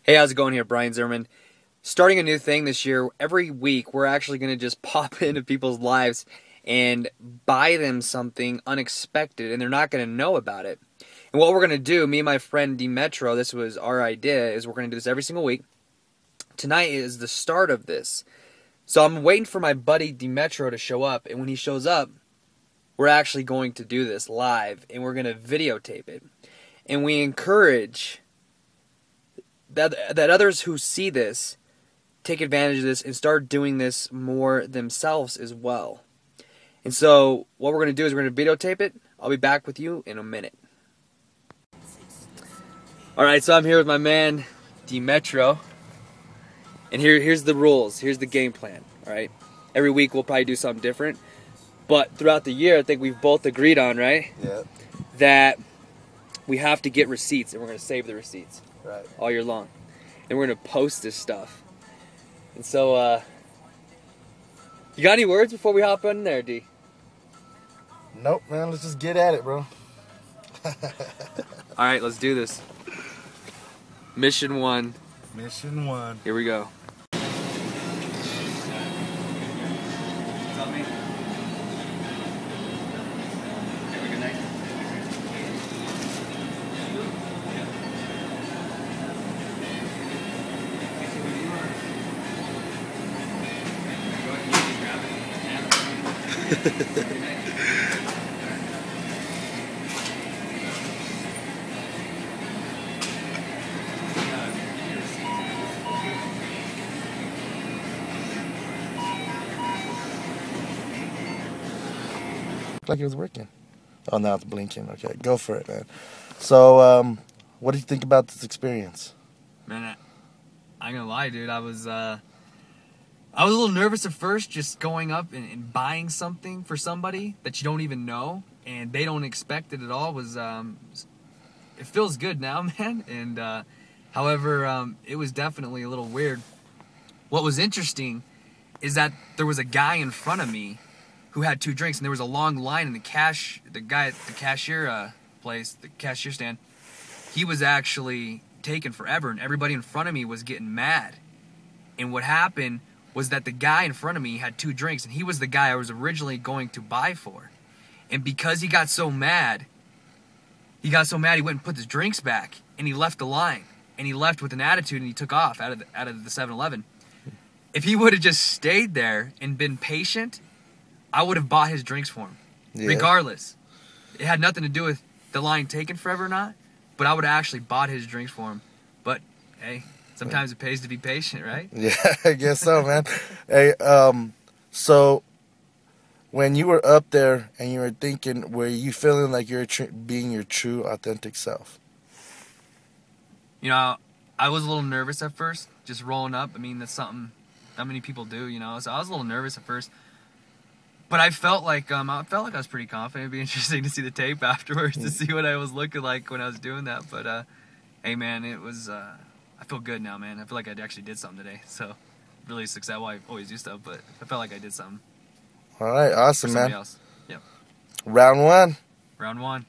Hey, how's it going here? Brian Zimmerman. Starting a new thing this year. Every week, we're actually going to just pop into people's lives and buy them something unexpected, and they're not going to know about it. And what we're going to do, me and my friend Demetro, this was our idea, is we're going to do this every single week. Tonight is the start of this. So I'm waiting for my buddy Demetro to show up, and when he shows up, we're actually going to do this live, and we're going to videotape it. And we encourage that others who see this take advantage of this and start doing this more themselves as well. And so what we're going to do is we're going to videotape it. I'll be back with you in a minute. Alright, so I'm here with my man Demetro. And here's the rules. Here's the game plan. Alright? Every week we'll probably do something different. But throughout the year, I think we've both agreed on, right? Yeah. That we have to get receipts, and we're going to save the receipts. Right. All year long. And we're going to post this stuff. And so, you got any words before we hop in there, D? Nope, man. Let's just get at it, bro. Alright, let's do this. Mission 1. Mission 1. Here we go. Like it was working. Oh, now it's blinking. Okay, go for it, man. So, what do you think about this experience? Man, I ain't gonna lie, dude. I was a little nervous at first, just going up and buying something for somebody that you don't even know and they don't expect it at all. It feels good now, man. And however, it was definitely a little weird. What was interesting is that there was a guy in front of me who had 2 drinks, and there was a long line in the guy at the cashier place, the cashier stand. He was actually taking forever, and everybody in front of me was getting mad. And what happened was that the guy in front of me had 2 drinks, and he was the guy I was originally going to buy for. And because he got so mad, he went and put his drinks back, and he left the line. And he left with an attitude, and he took off out of the 7-Eleven. If he would have just stayed there and been patient, I would have bought his drinks for him. Yeah. Regardless. It had nothing to do with the line taking forever or not, but I would have actually bought his drinks for him. But, hey, sometimes it pays to be patient, right? Yeah, I guess so, man. Hey, so when you were up there and you were thinking, were you feeling like you're being your true, authentic self? You know, I was a little nervous at first, just rolling up. I mean, that's something not many people do, you know. So I was a little nervous at first. But I felt like I was pretty confident. It'd be interesting to see the tape afterwards to see what I was looking like when I was doing that. But hey, man, it was. I feel good now, man. I feel like I actually did something today. So really success. Well, I always do stuff, but I felt like I did something. All right, awesome, for man. Else. Yep. Round 1. Round 1.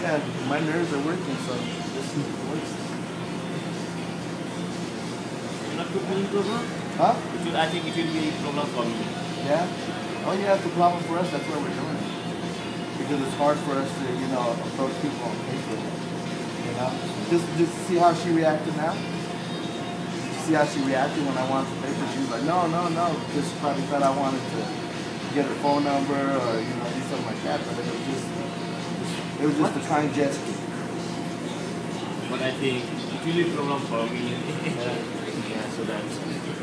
Yeah, my nerves are working, so this works. Not could be a problem? Huh? I think it will be a problem for me. Yeah? Oh yeah, it's a problem for us, that's why we're doing it. Because it's hard for us to, you know, approach people on Facebook. You know? Just see how she reacted now? See how she reacted when I wanted to pay for it? She was like, no. Just probably thought I wanted to get her phone number or, you know, do something like that, but it was just a kind gesture. But I think It's really a problem for me. Yeah, so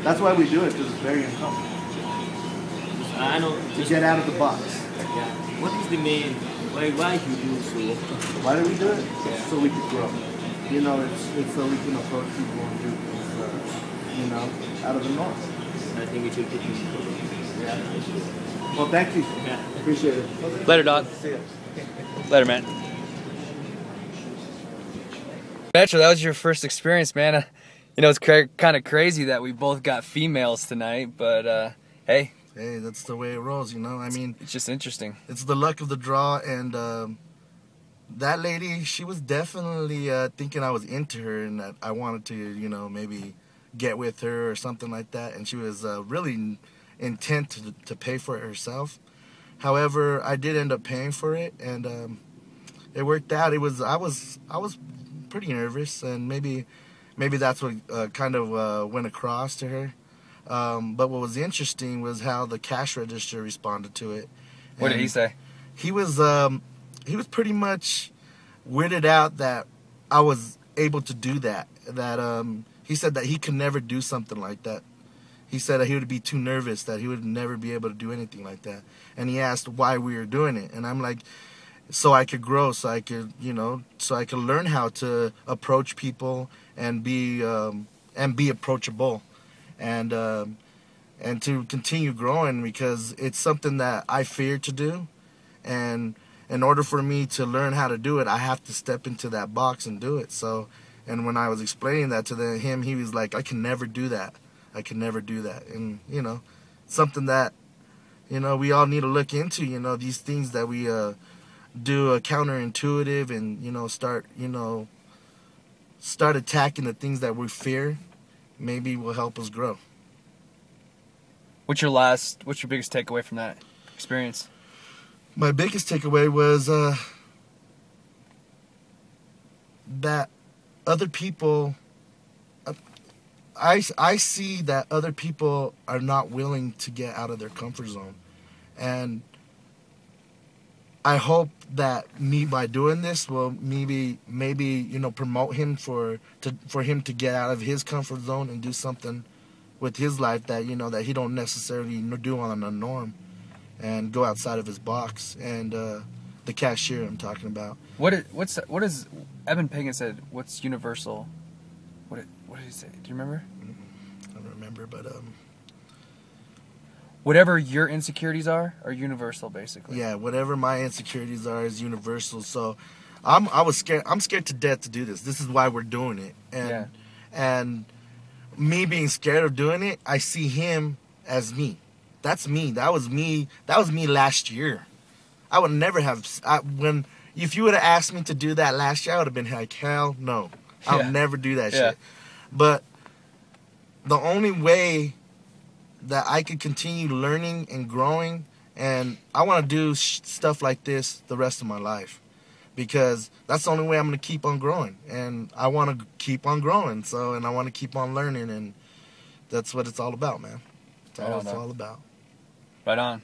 That's why we do it, because it's very uncomfortable. I know. To get out of the box. Yeah. What is the main? Why you do so? Why do we do it? Yeah. So we can grow. You know, it's so we can approach people and do things, you know, out of the norm. I think it will put me in problem. Yeah. Well, thank you. Yeah. Appreciate it. Later, dog. See ya. Later, man. Metro, that was your first experience, man. You know, it's kind of crazy that we both got females tonight, but hey. Hey, that's the way it rolls, you know? I mean, It's just interesting. it's the luck of the draw, and that lady, she was definitely thinking I was into her and that I wanted to, you know, maybe get with her or something like that, and she was really intent to pay for it herself. However, I did end up paying for it, and it worked out. I was pretty nervous, and maybe that's what kind of went across to her. But what was interesting was how the cash register responded to it. What did he say? He was pretty much weirded out that I was able to do that. That he said that he could never do something like that. He said that he would be too nervous, that he would never be able to do anything like that. And he asked why we were doing it, and I'm like, so I could grow, so I could, you know, so I could learn how to approach people and be approachable. And to continue growing, because it's something that I fear to do, and in order for me to learn how to do it, I have to step into that box and do it. So, and when I was explaining that to him, he was like, I can never do that. I can never do that. And, you know, something that, you know, we all need to look into, you know, these things that we do counterintuitive and, you know, start attacking the things that we fear, maybe will help us grow. What's your biggest takeaway from that experience? My biggest takeaway was that other people, I see that other people are not willing to get out of their comfort zone. And I hope that me, by doing this, will maybe you know, promote him for him to get out of his comfort zone and do something with his life that, you know, that he don't necessarily do on a norm, and go outside of his box. And the cashier I'm talking about. What is Eben Pagan said? What's universal? What did he say? Do you remember? I don't remember, but Whatever your insecurities are universal, basically. yeah, whatever my insecurities are is universal. So I'm scared to death to do this. This is why we're doing it. And me being scared of doing it, I see him as me. That's me. That was me last year. I would never have if you would have asked me to do that last year, I would have been like, hell no. I would never do that shit. But the only way that I could continue learning and growing, and I want to do stuff like this the rest of my life, because that's the only way I'm going to keep on growing, and I want to keep on growing, and I want to keep on learning, and that's what it's all about, man. That's all it's all about. Right on.